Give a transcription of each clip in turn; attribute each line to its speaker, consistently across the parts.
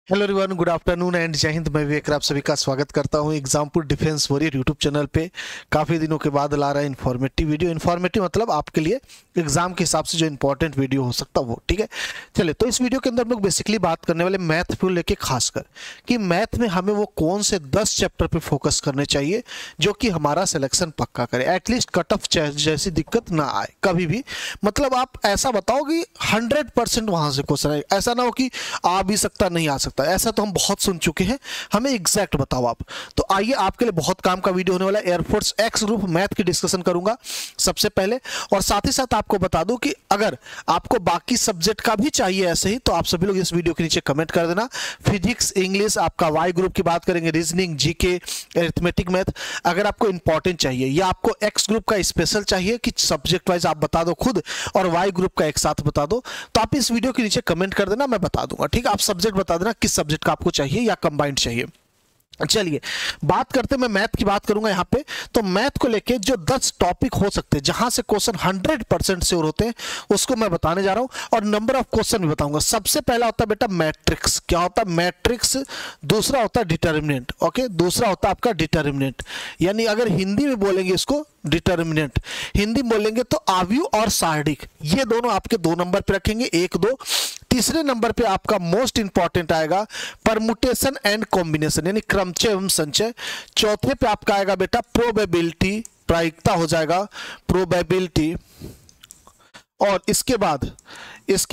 Speaker 1: Hello everyone, good afternoon and जय हिंद। मैं विवेक आप सभी का स्वागत करता हूं Exampur defence warrior YouTube channel पे। काफ़ी दिनों के बाद ला रहा है इन्फॉर्मेटिव वीडियो। इन्फॉर्मेटिव मतलब आपके लिए एग्जाम के हिसाब से जो इंपॉर्टेंट वीडियो हो सकता है वो, ठीक है। चलिए, तो इस वीडियो के अंदर हम लोग बेसिकली बात करने वाले मैथ को लेके खासकर कि मैथ में हमें वो कौन से 10 चैप्टर पे फोकस करने चाहिए जो कि हमारा सिलेक्शन पक्का करे, एटलीस्ट कट ऑफ जैसी दिक्कत ना आए कभी भी। मतलब आप ऐसा बताओ कि 100% वहां से क्वेश्चन आए, ऐसा ना हो कि आ भी सकता नहीं आ सकता। ऐसा तो हम बहुत सुन चुके हैं, हमें एग्जैक्ट बताओ आप। तो आइए, आपके लिए बहुत काम का वीडियो होने वाला है। एयरफोर्स एक्स ग्रुप मैथ की डिस्कशन करूंगा सबसे पहले, और साथ ही साथ आपको बता दूं कि अगर आपको बाकी सब्जेक्ट का भी चाहिए ऐसे ही, तो आप सभी लोग इस वीडियो के नीचे कमेंट कर देना। फिजिक्स, इंग्लिश, आपका वाई ग्रुप की बात करेंगे, रीजनिंग, जीके, अरिथमेटिक मैथ, अगर आपको इंपॉर्टेंट चाहिए या आपको एक्स ग्रुप का स्पेशल चाहिए कि सब्जेक्ट वाइज आप बता दो खुद, और वाई ग्रुप का एक साथ बता दो, तो आप इस वीडियो के नीचे कमेंट कर देना, मैं बता दूंगा। ठीक है, आप सब्जेक्ट बता देना किस सब्जेक्ट का आपको चाहिए या कंबाइंड चाहिए। चलिए, बात करते, मैं मैथ की बात करूंगा यहां पे। तो मैथ को लेके जो 10 टॉपिक हो सकते हैं जहां से क्वेश्चन 100% श्योर होते हैं, उसको मैं बताने जा रहा हूं, और नंबर ऑफ क्वेश्चन भी बताऊंगा। सबसे पहला होता है बेटा मैट्रिक्स। क्या होता है? मैट्रिक्स। दूसरा होता है डिटर्मिनेंट। ओके, दूसरा होता है आपका डिटर्मिनेंट, यानी अगर हिंदी में बोलेंगे इसको डिटर्मिनेंट, हिंदी बोलेंगे तो आव्यूह और सारणिक, ये दोनों आपके 2 नंबर पे रखेंगे, 1 2। तीसरे नंबर पे आपका मोस्ट इंपॉर्टेंट आएगा परमुटेशन एंड कॉम्बिनेशन, यानी क्रमचय एवं संचय। चौथे पे आपका आएगा बेटा प्रोबेबिलिटी, प्रायिकता हो जाएगा, प्रोबेबिलिटी। और इसके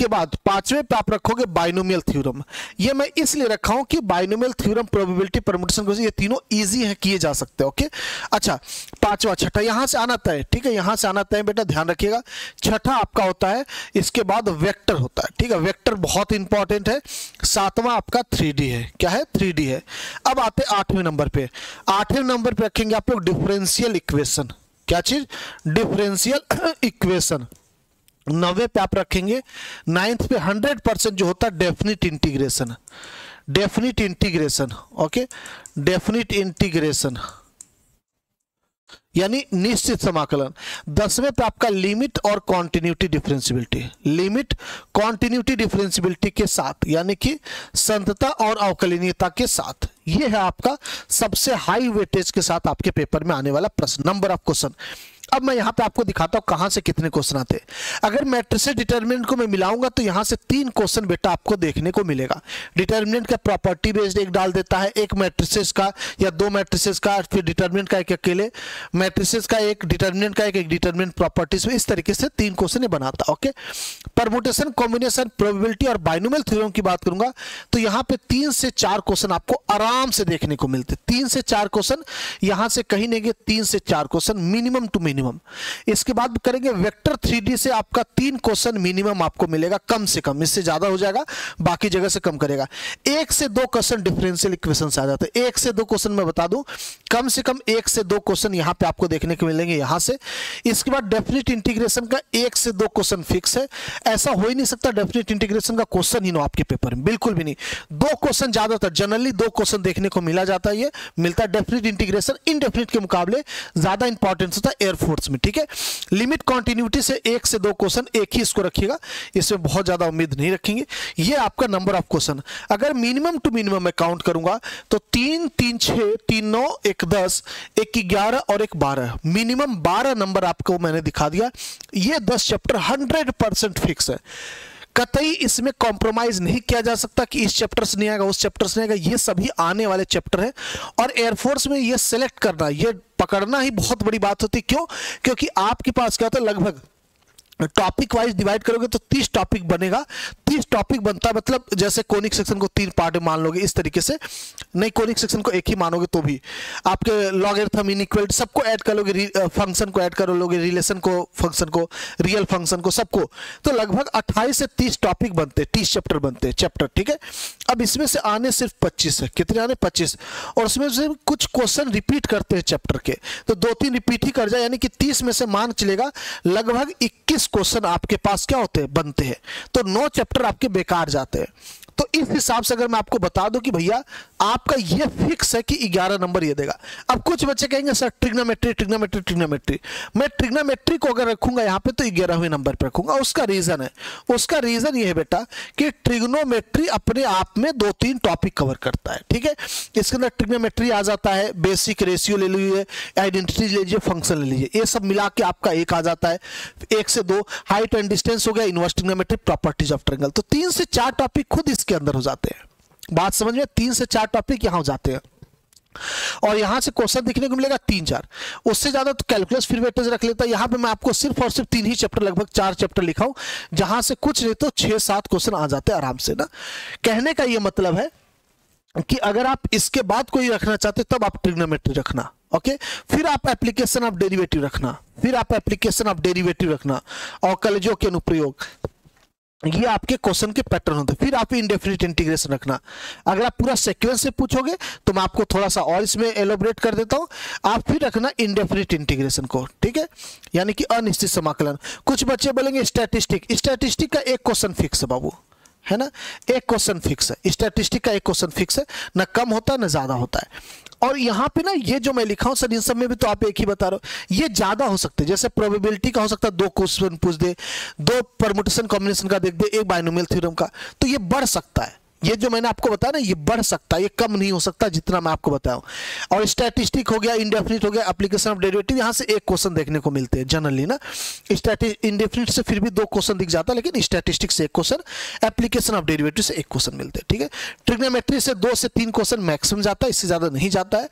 Speaker 1: बाद पांचवें पे आप रखोगे बाइनोमियल थ्योरम। ये मैं इसलिए रखा हूं कि बाइनोमियल थ्योरम, प्रोबेबिलिटी, परमुटेशन, ये तीनों इजी है, किए जा सकते हैं। ओके, अच्छा, पांचवा छठा यहां से आना तय। ठीक है, यहां से आना तय बेटा, ध्यान रखिएगा। छठा आपका होता है, इसके बाद वेक्टर होता है। ठीक है, वेक्टर बहुत इंपॉर्टेंट है। सातवां आपका 3D है। क्या है? 3D है। अब आते 8वें नंबर पे। 8वें नंबर पे रखेंगे आप लोग डिफरेंशियल इक्वेशन। क्या चीज? Differential equation. 9वें पे आप रखेंगे, 9th पे 100% जो होता है definite integration. Definite integration, okay, definite integration यानी निश्चित समाकलन। 10वें पे आपका लिमिट और continuity differentiability, limit continuity differentiability के साथ, यानी कि संतता और अवकलनीयता के साथ। ये है आपका सबसे हाई वेटेज के साथ आपके पेपर में आने वाला प्रश्न, नंबर ऑफ क्वेश्चन। अब मैं यहां पे आपको दिखाता हूं कहां से कितने क्वेश्चन आते हैं। अगर मैट्रिसेस डिटर्मिनेंट को मैं मिलाऊंगा तो यहां से 3 क्वेश्चन बेटा आपको देखने को मिलेगा। डिटर्मिनेंट का प्रॉपर्टी बेस्ड एक डाल देता है, एक मैट्रिसेस का या 2 मैट्रिसेस का, फिर डिटर्मिनेंट का एक अकेले, मैट्रिसेस का एक, डिटर्मिनेंट का एक डिटर्मिनेंट प्रॉपर्टीज में, इस तरीके से 3 क्वेश्चन ये बनाता है। ओके, परमुटेशन, कॉम्बिनेशन, प्रोबेबिलिटी और बाइनोमियल थ्योरम की बात करूंगा तो यहां पे 3 से 4 क्वेश्चन आपको आराम से देखने को मिलते। 3 से 4 क्वेश्चन यहां से कहीं नहीं गए, 3 से 4 क्वेश्चन मिनिमम टू मिनिमम। इसके बाद करेंगे वेक्टर 3D से आपका 3 क्वेश्चन मिनिमम आपको मिलेगा, कम से कम, इससे ज्यादा हो जाएगा बाकी जगह से कम करेगा। 1 से 2 क्वेश्चन डिफरेंशियल इक्वेशन से आ जाते हैं। 1 से 2 क्वेश्चन मैं बता दूं, कम से कम 1 से 2 क्वेश्चन यहां पे आपको देखने को मिलेंगे यहां से। इसके बाद डेफिनिट इंटीग्रेशन का 1 से 2 क्वेश्चन फिक्स है। ऐसा हो ही नहीं सकता डेफिनिट इंटीग्रेशन का क्वेश्चन ही ना आपके पेपर में, बिल्कुल भी नहीं। 2 क्वेश्चन ज्यादातर, जनरली 2 क्वेश्चन देखने को मिला जाता है, ये मिलता है डेफिनिट इंटीग्रेशन। इनडेफिनिट के मुकाबले ज्यादा इंपॉर्टेंस होता है एयरफोर्स में। ठीक है, लिमिट कॉन्टिन्यूटी से 1 से 2 क्वेश्चन, एक ही इसको रखिएगा, इसमें बहुत ज्यादा उम्मीद नहीं रखेंगे। ये आपका नंबर ऑफ क्वेश्चन। अगर मिनिमम टू मिनिमम मैं काउंट करूंगा तो 3 3 6 3 9 1 10 1 11 और 1 12, मिनिमम 12 नंबर आपको मैंने दिखा दिया। ये 10 चैप्टर 100% फिक्स है, कतई इसमें कॉम्प्रोमाइज नहीं किया जा सकता कि इस चैप्टर से नहीं आएगा, उस चैप्टर से नहीं आएगा। ये सभी आने वाले चैप्टर हैं, और एयरफोर्स में ये सिलेक्ट करना, ये पकड़ना ही बहुत बड़ी बात होती है। क्यों? क्योंकि आपके पास क्या होता है, लगभग टॉपिक वाइज डिवाइड करोगे तो 30 टॉपिक बनेगा। 30 टॉपिक बनता है, मतलब जैसे कोनिक सेक्शन को 3 पार्ट में मान लोगे, इस तरीके से नहीं, कोनिक सेक्शन को एक ही मानोगे तो भी आपके लॉगरिथम, इनइक्वालिटी, सबको ऐड कर लोगे, फंक्शन को ऐड कर लोगे, रिलेशन को, फंक्शन को, रियल फंक्शन को, सबको, तो लगभग 28 से 30 टॉपिक बनते हैं, 30 चैप्टर बनते हैं, चैप्टर। ठीक है, अब इसमें से आने सिर्फ 25 है। कितने आने? 25, और उसमें से कुछ क्वेश्चन रिपीट करते हैं चैप्टर के, तो 2-3 रिपीट ही कर जाए, यानी कि 30 में से मान चलेगा लगभग 21 क्वेश्चन आपके पास क्या होते हैं, बनते हैं। तो 9 चैप्टर आपके बेकार जाते हैं। तो इस हिसाब से अगर मैं आपको बता दूं कि भैया आपका ये फिक्स है कि 11 नंबर ये देगा। अब कुछ बच्चे कहेंगे सर ट्रिग्नोमेट्री ट्रिग्नोमेट्री ट्रिग्नोमेट्री, मैं ट्रिग्नोमेट्री को अगर रखूंगा यहाँ पे तो 11वें नंबर पे रखूंगा। उसका रीजन है, उसका रीजन ये है बेटा कि ट्रिग्नोमेट्री अपने आप में 2-3 टॉपिक कवर करता है, ठीक है। इसके अंदर ट्रिग्नोमेट्री आ जाता है, बेसिक रेशियो ले लीजिए, आइडेंटिटी ले लीजिए, फंक्शन ले लीजिए, ये सब मिला के आपका एक आ जाता है। 1 से 2 हाइट एंड डिस्टेंस हो गया, inverse trigonometry, properties of triangle. तो 3 से 4 टॉपिक खुद इसके अंदर हो जाते हैं। बात समझ में, 3 से 4 टॉपिक यहां हो जाते हैं और यहां से क्वेश्चन देखने को मिलेगा 3-4, उससे ज्यादा तो कैलकुलस फिर वेटेज रख लेता है। यहां पे मैं आपको सिर्फ और सिर्फ 3 ही चैप्टर, लगभग 4 चैप्टर लिखा हूं, जहां से कुछ नहीं तो 6-7 क्वेश्चन आ जाते हैं आराम से ना। कहने का ये मतलब है कि अगर आप इसके बाद कोई रखना चाहते तब आप ट्रिग्नोमेट्री रखना, ओके। फिर आप एप्लीकेशन ऑफ डेरिवेटिव रखना, फिर आप एप्लीकेशन ऑफ डेरिवेटिव रखना, और कलेजों के अनुप्रयोग, ये आपके क्वेश्चन के पैटर्न होते हैं। फिर आप इंडेफिनिट इंटीग्रेशन रखना। अगर आप पूरा सीक्वेंस से पूछोगे तो मैं आपको थोड़ा सा और इसमें एलोबरेट कर देता हूं। आप फिर रखना इंडेफिनिट इंटीग्रेशन को, ठीक है, यानी कि अनिश्चित समाकलन। कुछ बच्चे बोलेंगे स्टैटिस्टिक, स्टैटिस्टिक का एक क्वेश्चन फिक्स है बाबू, है ना, एक क्वेश्चन फिक्स है, स्टैटिस्टिक का एक क्वेश्चन फिक्स है, ना कम होता है ना ज्यादा होता है। और यहाँ पे ना ये जो मैं लिखा हूं सर, इन सब में भी तो आप एक ही बता रहे हो, ये ज्यादा हो सकते हैं। जैसे प्रोबेबिलिटी का हो सकता है 2 क्वेश्चन पूछ दे, 2 परमुटेशन कॉम्बिनेशन का देख दे, 1 बाइनोमियल थ्योरम का, तो ये बढ़ सकता है। ये जो मैंने आपको बताया ना, ये बढ़ सकता है, ये कम नहीं हो सकता जितना मैं आपको बताया हूं। और स्टैटिस्टिक हो गया, इंडेफिनिट हो गया, एप्लीकेशन ऑफ डेरिवेटिव, यहां से एक क्वेश्चन देखने को मिलते हैं जनरली ना। इंडेफिनिट से फिर भी 2 क्वेश्चन दिख जाता है, लेकिन स्टैटिस्टिक से 1 क्वेश्चन, एप्लीकेशन ऑफ डेरिवेटिव से 1 क्वेश्चन मिलते हैं, ठीक है। ट्रिग्नोमेट्री से 2 से 3 क्वेश्चन मैक्सिमम जाता है, इससे ज्यादा नहीं जाता है,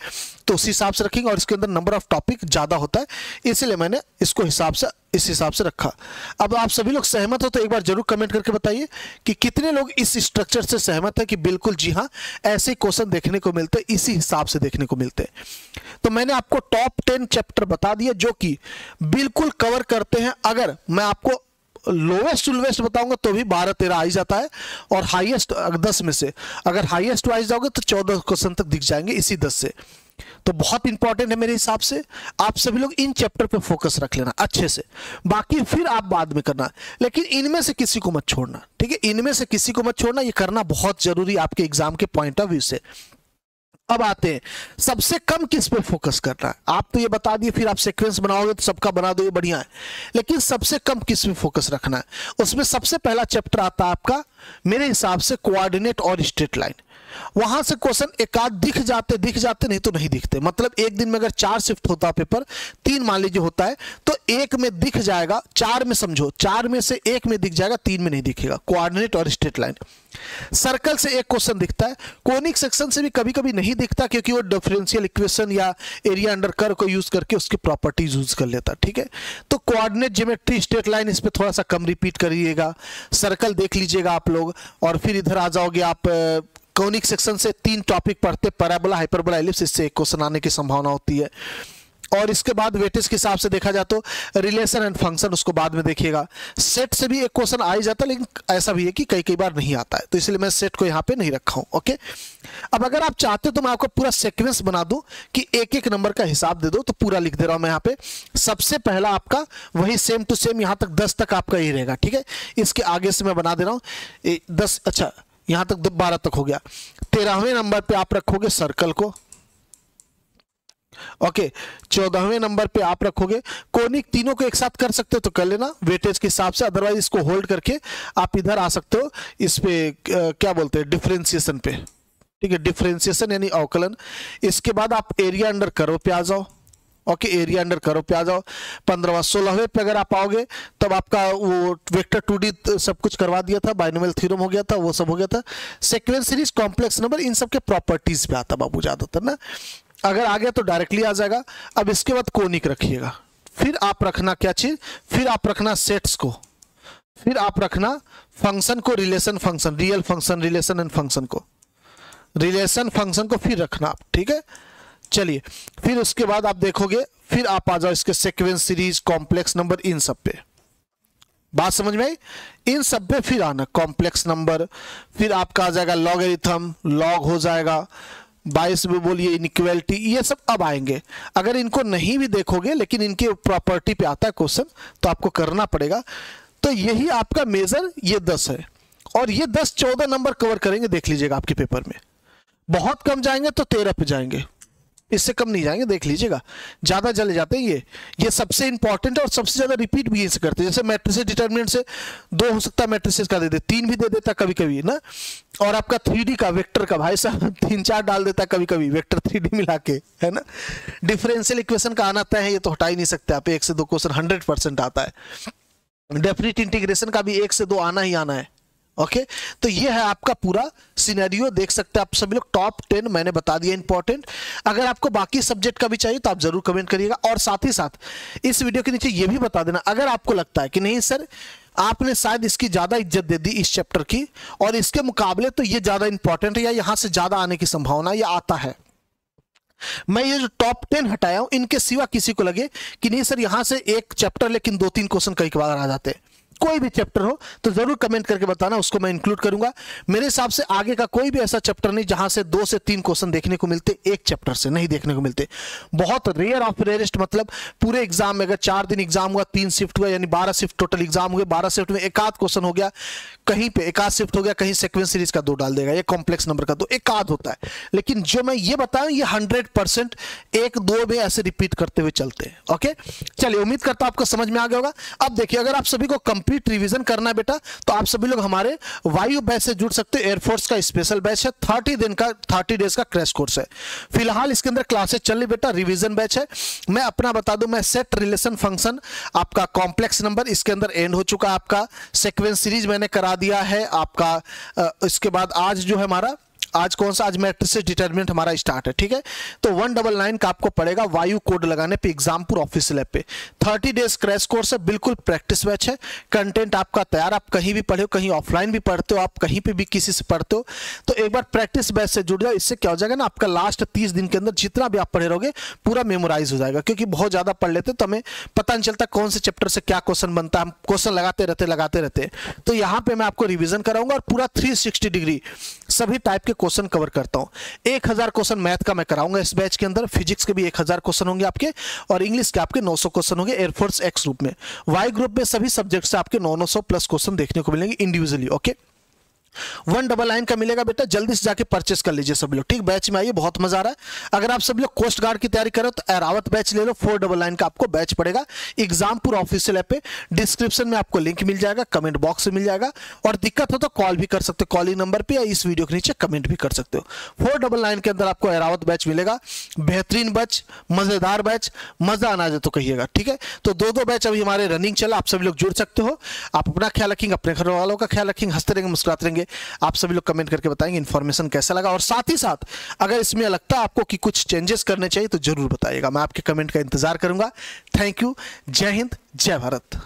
Speaker 1: तो उस हिसाब से रखेंगे। और इसके अंदर नंबर ऑफ टॉपिक ज्यादा होता है, इसलिए मैंने इसको इस हिसाब से रखा। अब आप सभी लोग सहमत हो तो एक बार जरूर कमेंट करके बताइए कि कितने लोग इस स्ट्रक्चर से सहमत है कि बिल्कुल जी हाँ, ऐसे क्वेश्चन देखने को मिलते हैं, इसी हिसाब से देखने को मिलते हैं। तो मैंने आपको टॉप 10 चैप्टर बता दिए जो कि बिल्कुल कवर करते हैं। अगर मैं आपको लोवेस्ट टू लोवेस्ट बताऊंगा तो भी 12-13 आ ही जाता है, और हाईएस्ट 10 में से अगर हाईएस्ट वाइज जाओगे तो 14 क्वेश्चन तक दिख जाएंगे इसी 10 से। तो बहुत इंपॉर्टेंट है मेरे हिसाब से, आप सभी लोग इन चैप्टर पे फोकस रख लेना अच्छे से, बाकी फिर आप बाद में करना, लेकिन इनमें से किसी को मत छोड़ना, ठीक है, इनमें से किसी को मत छोड़ना, ये करना बहुत जरूरी आपके एग्जाम के पॉइंट ऑफ व्यू से। अब आते हैं सबसे कम किस पे फोकस करना है। आप तो ये बता दिए, फिर आप सीक्वेंस बनाओगे तो सबका बना दो, ये बढ़िया है, लेकिन सबसे कम किस पे फोकस रखना है, उसमें सबसे पहला चैप्टर आता है आपका मेरे हिसाब से कोऑर्डिनेट और स्ट्रेट लाइन। वहां से क्वेश्चन एक आध दिख जाते नहीं तो नहीं दिखते। मतलब एक दिन में अगर 4 शिफ्ट होता पेपर, 3 मान लीजिए होता है, तो 1 में दिख जाएगा, 4 में समझो, 4 में से 1 में दिख जाएगा, 3 में नहीं दिखेगा। कोऑर्डिनेट और स्ट्रेट लाइन। सर्कल से एक क्वेश्चन दिखता है, कोनिक सेक्शन से भी कभी कभी नहीं दिखता, क्योंकि वो डिफरेंशियल इक्वेशन या एरिया अंडर कर्व को यूज करके उसकी प्रॉपर्टीज यूज कर लेता, ठीक है। तो कोऑर्डिनेट, ज्योमेट्री, स्ट्रेट लाइन, इस पे थोड़ा सा कम रिपीट करिएगा। सर्कल देख लीजिएगा आप लोग, और फिर इधर आ जाओगे आप कॉनिक सेक्शन से 3 टॉपिक पढ़ते, पैराबोला, हाइपरबोला, एलिप्स, इससे एक क्वेश्चन आने की संभावना होती है। और इसके बाद वेटेज के हिसाब से देखा जाए तो रिलेशन एंड फंक्शन, उसको बाद में देखिएगा। सेट से भी एक क्वेश्चन आ ही जाता है, लेकिन ऐसा भी है कि कई बार नहीं आता है, तो इसलिए मैं सेट को यहाँ पे नहीं रखा हूँ, ओके। अब अगर आप चाहते हो तो मैं आपको पूरा सीक्वेंस बना दूं कि एक एक नंबर का हिसाब दे दो, तो पूरा लिख दे रहा हूं मैं यहाँ पे। सबसे पहला आपका वही सेम टू सेम, यहाँ तक 10 तक आपका यही रहेगा, ठीक है। इसके आगे से मैं बना दे रहा हूँ 10, अच्छा यहां तक 12 तक हो गया। 13वें नंबर पे आप रखोगे सर्कल को, ओके। 14वें नंबर पे आप रखोगे कोनिक। तीनों को एक साथ कर सकते हो तो कर लेना वेटेज के हिसाब से, अदरवाइज इसको होल्ड करके आप इधर आ सकते हो, इस पे क्या बोलते हैं, डिफरेंशिएशन पे, ठीक है, डिफरेंशिएशन यानी अवकलन। इसके बाद आप एरिया अंडर कर्व पे आ जाओ, ओके, एरिया अंडर कर्व पे आ जाओ। 15वां 16वें पे अगर आप आओगे तब आपका वो वेक्टर 2D सब कुछ करवा दिया था, बाइनोमियल थ्योरम हो गया था, वो सब हो गया था। सीक्वेंस सीरीज, कॉम्प्लेक्स नंबर, इन सब के प्रॉपर्टीज पे आता बाबू ज्यादातर ना। अगर आ गया तो डायरेक्टली आ जाएगा। अब इसके बाद कोनिक रखिएगा, फिर आप रखना क्या चीज, फिर आप रखना सेट्स को, फिर आप रखना फंक्शन को, relation function, real function, relation and function को, रिलेशन फंक्शन को फिर रखना आप, ठीक है। चलिए, फिर उसके बाद आप देखोगे, फिर आप आ जाओ इसके सीक्वेंस सीरीज, कॉम्प्लेक्स नंबर, इन सब पे। बात समझ में आई? इन सब पे फिर आना कॉम्प्लेक्स नंबर, फिर आपका आ जाएगा लॉगरिथम, लॉग हो जाएगा, 22 में बोलिए इनइक्वालिटी, ये सब अब आएंगे। अगर इनको नहीं भी देखोगे लेकिन इनके प्रॉपर्टी पे आता है क्वेश्चन, तो आपको करना पड़ेगा। तो यही आपका मेजर ये 10 है। और ये 10-14 नंबर कवर करेंगे, देख लीजिएगा आपके पेपर में। बहुत कम जाएंगे तो 13 पे जाएंगे, इससे कम नहीं जाएंगे, देख लीजिएगा। ज्यादा चले जाते हैं ये सबसे इंपॉर्टेंट है और सबसे ज्यादा रिपीट भी इसे करते हैं। जैसे मैट्रिसेस डिटरमिनेंट से 2 हो सकता है, मैट्रिसेस का दे दे, 3 भी दे देता कभी कभी ना। और आपका 3D का वेक्टर का भाई साहब 3-4 डाल देता कभी कभी, वेक्टर 3D मिला के, है ना। डिफरेंशियल इक्वेशन का आना तय है, ये तो हटा ही नहीं सकते आप। 1 से 2 क्वेश्चन 100% आता है। डेफिनेट इंटीग्रेशन का भी 1 से 2 आना ही आना है। ओके तो ये है आपका पूरा सिनेरियो, देख सकते हैं आप सभी लोग। टॉप 10 मैंने बता दिया इंपॉर्टेंट। अगर आपको बाकी सब्जेक्ट का भी चाहिए तो आप जरूर कमेंट करिएगा। और साथ ही साथ इस वीडियो के नीचे ये भी बता देना, अगर आपको लगता है कि नहीं सर आपने शायद इसकी ज्यादा इज्जत दे दी इस चैप्टर की, और इसके मुकाबले तो ये ज्यादा इंपॉर्टेंट है, या यहां से ज्यादा आने की संभावना या आता है, मैं ये जो टॉप 10 हटाया हूं इनके सिवा किसी को लगे कि नहीं सर यहां से एक चैप्टर लेकिन 2-3 क्वेश्चन कई बार आ जाते हैं, कोई भी चैप्टर हो तो जरूर कमेंट करके बताना, उसको मैं इंक्लूड करूंगा। मेरे हिसाब से आगे का कोई भी ऐसा चैप्टर नहीं जहां से 2 से 3 क्वेश्चन देखने को मिलते, एक चैप्टर से नहीं देखने को मिलते। बहुत रेयर ऑफ रेयरेस्ट, मतलब पूरे एग्जाम में अगर 4 दिन एग्जाम हुआ, 3 शिफ्ट हुआ, यानी 12 शिफ्ट टोटल एग्जाम हुए, 12 शिफ्ट में एक आध क्वेश्चन हो गया, कहीं पे एक आध शिफ्ट हो गया, कहीं सीक्वेंस सीरीज का 2 डाल देगा, ये कॉम्प्लेक्स नंबर का 2 एक आध होता है। लेकिन जो मैं ये बताऊं ये 100% 1-2 में ऐसे रिपीट करते हुए चलते हैं। ओके चलिए, उम्मीद करता हूं आपको समझ में आ गया होगा। अब देखिए, अगर आप सभी को कंप्लीट रिवीजन करना है बेटा तो आप सभी लोग हमारे वायु बैच से जुड़ सकते हो। एयरफोर्स का स्पेशल बैच है, 30 डेज का क्रैश कोर्स है। फिलहाल इसके अंदर क्लासेस चल रही बेटा, रिवीजन बैच है। मैं अपना बता दूं, मैं सेट रिलेशन फंक्शन आपका कॉम्प्लेक्स नंबर इसके अंदर एंड हो चुका है। आपका सीक्वेंस सीरीज मैंने करा दिया है आपका। इसके बाद आज जो है हमारा, आज कौन सा, आज मैट्रिसेस डिटरमिनेंट हमारा स्टार्ट है। ठीक है, तो 199 का आपको पड़ेगा वायु कोड लगाने पे एग्जामपुर ऑफिशियल ऐप पे। 30 डेज क्रैश कोर्स है, बिल्कुल प्रैक्टिस बैच है। कंटेंट आपका तैयार, आप कहीं भी पढ़े हो, कहीं ऑफलाइन भी पढ़ते हो, आप कहीं पे भी किसी से पढ़ते हो, तो एक बार प्रैक्टिस बैच से जुड़ जाओ। इससे क्या हो जाएगा ना, आपका लास्ट 30 दिन के अंदर जितना भी आप पढ़े रहोगे पूरा मेमोराइज हो जाएगा। क्योंकि बहुत ज्यादा पढ़ लेते तो हमें पता नहीं चलता कौन से चैप्टर से क्या क्वेश्चन बनता है, हम क्वेश्चन लगाते रहते। तो यहाँ पे मैं आपको रिविजन कराऊंगा और पूरा 360 डिग्री सभी टाइप के क्वेश्चन कवर करता हूं। 1000 क्वेश्चन मैथ का मैं कराऊंगा इस बैच के अंदर, फिजिक्स के भी 1000 क्वेश्चन होंगे आपके, और इंग्लिश के आपके 900 क्वेश्चन होंगे एयरफोर्स एक्स ग्रुप में। वाई ग्रुप में सभी सब्जेक्ट से आपके 900 प्लस क्वेश्चन देखने को मिलेंगे इंडिविजुअली। ओके 199 का मिलेगा बेटा, जल्दी से जाके परचेस कर लीजिए सभी लोग। ठीक, बैच में आइए, बहुत मजा आ रहा है। अगर आप सभी लोग कोस्ट गार्ड की तैयारी करो तो एरावत बैच ले लो, 499 का आपको बैच पड़ेगा। एग्जामपुर ऑफिशियल ऐप पे डिस्क्रिप्शन में आपको लिंक मिल जाएगा, कमेंट बॉक्स में मिल जाएगा, और दिक्कत हो तो कॉल भी कर सकते हो, कॉलिंग नंबर पे, या इस वीडियो के नीचे कमेंट भी कर सकते हो। 499 के अंदर आपको एरावत बैच मिलेगा, बेहतरीन बैच, मजेदार बैच, मजा आना जाए तो कहिएगा। ठीक है, तो 2 बैच अभी हमारे रनिंग चला, आप सभी लोग जुड़ सकते हो। आप अपना ख्याल रखेंगे, अपने घर वालों का ख्याल रखेंगे, हंसते रहेंगे, मुस्कुराते रहेंगे। आप सभी लोग कमेंट करके बताएंगे इन्फॉर्मेशन कैसा लगा, और साथ ही साथ अगर इसमें लगता है आपको कि कुछ चेंजेस करने चाहिए तो जरूर बताइएगा, मैं आपके कमेंट का इंतजार करूंगा। थैंक यू, जय हिंद, जय भारत।